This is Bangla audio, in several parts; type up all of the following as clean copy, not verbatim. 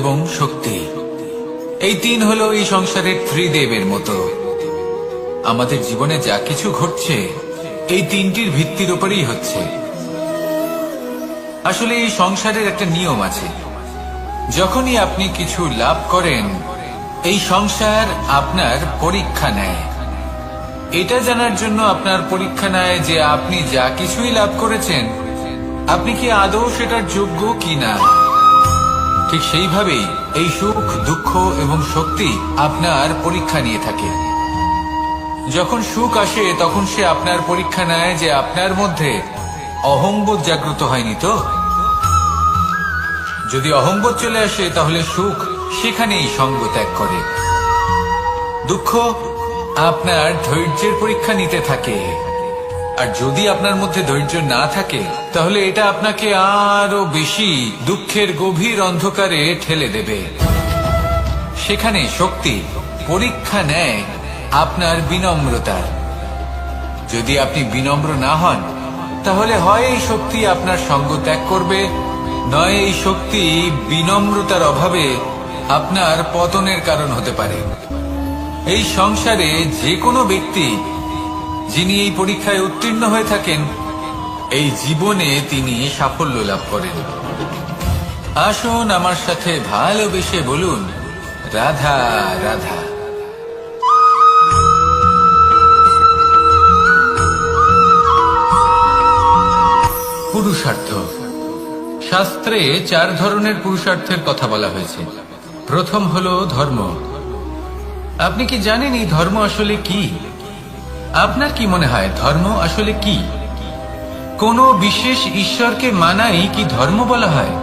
এবং শক্তি, এই তিন হলো এই সংসারের ত্রিদেবের মতো। আমাদের জীবনে যা কিছু ঘটছে এই তিনটির ভিত্তির উপরেই হচ্ছে। আসলে এই সংসারের একটা নিয়ম আছে, যখনই আপনি কিছু লাভ করেন এই সংসার আপনার পরীক্ষা নেয়। এটা জানার জন্য আপনার পরীক্ষা নেয় যে আপনি যা কিছুই লাভ করেছেন আপনি কি আদৌ সেটার যোগ্য কিনা। ঠিক সেইভাবেই এই সুখ, দুঃখ এবং শক্তি আপনার পরীক্ষা নিয়ে থাকে। যখন সুখ আসে তখন সে আপনার পরীক্ষা নেয় যে আপনার মধ্যে অহংবোধ জাগ্রত হয়নি তো। যদি অহংবোধ চলে আসে তাহলে সুখ সেখানেই সঙ্গ ত্যাগ করে। দুঃখ আপনার ধৈর্যের পরীক্ষা নিতে থাকে, আর যদি আপনার মধ্যে ধৈর্য না থাকে তাহলে এটা আপনাকে আরো বেশি দুঃখের গভীর অন্ধকারে ঠেলে দেবে। সেখানে শক্তি পরীক্ষা নেয় আপনার বিনম্রতার। যদি আপনি বিনম্র না হন তাহলে হয় এই শক্তি আপনার সঙ্গ ত্যাগ করবে, নয় এই শক্তি বিনম্রতার অভাবে আপনার পতনের কারণ হতে পারে। এই সংসারে যে কোনো ব্যক্তি যিনি এই পরীক্ষায় উত্তীর্ণ হয়ে থাকেন এই জীবনে তিনি সাফল্য লাভ করেন। আসুন আমার সাথে ভালোবেসে বলুন, রাধা রাধা। পুরুষার্থ। শাস্ত্রে 4 ধরনের পুরুষার্থের কথা বলা হয়েছে। প্রথম হলো ধর্ম। আপনি কি জানেন এই ধর্ম আসলে কি? আপনার কি মনে হয় ধর্ম আসলে কি? কোনো বিশেষ ঈশ্বরকে মানাই কি ধর্ম বলা হয়,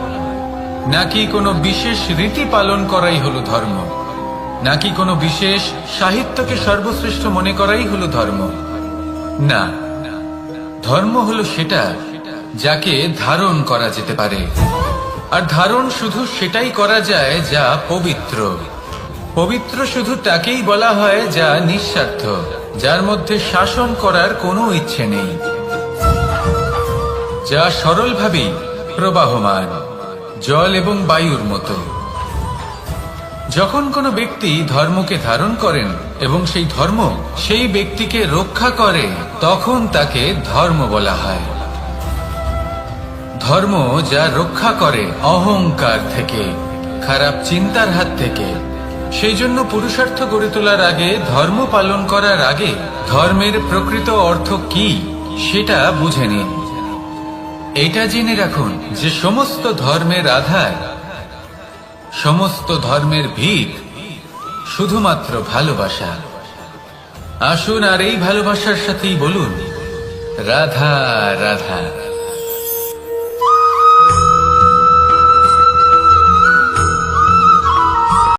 নাকি কোনো বিশেষ রীতি পালন করাই হলো ধর্ম, নাকি কোনো বিশেষ সাহিত্যকে সর্বশ্রেষ্ঠ মনে করাই হলো ধর্ম? না, ধর্ম হলো সেটা যাকে ধারণ করা যেতে পারে, আর ধারণ শুধু সেটাই করা যায় যা পবিত্র। পবিত্র শুধু তাকেই বলা হয় যা নিঃস্বার্থ, যার মধ্যে শাসন করার কোনো ইচ্ছে নেই, যা সরলভাবেই প্রবাহমান, জল এবং বায়ুর মতো। যখন কোনো ব্যক্তি ধর্মকে ধারণ করেন এবং সেই ধর্ম সেই ব্যক্তিকে রক্ষা করে তখন তাকে ধর্ম বলা হয়। ধর্ম যা রক্ষা করে অহংকার থেকে, খারাপ চিন্তার হাত থেকে। সেই জন্য পুরুষার্থ গড়ে তোলার আগে, ধর্ম পালন করার আগে ধর্মের প্রকৃত অর্থ কি সেটা বুঝে নিন। এটা জেনে রাখুন যে সমস্ত ধর্মের আধার, সমস্ত ধর্মের ভিত শুধুমাত্র ভালোবাসা। আসুন আর এই ভালোবাসার সাথেই বলুন, রাধা রাধা।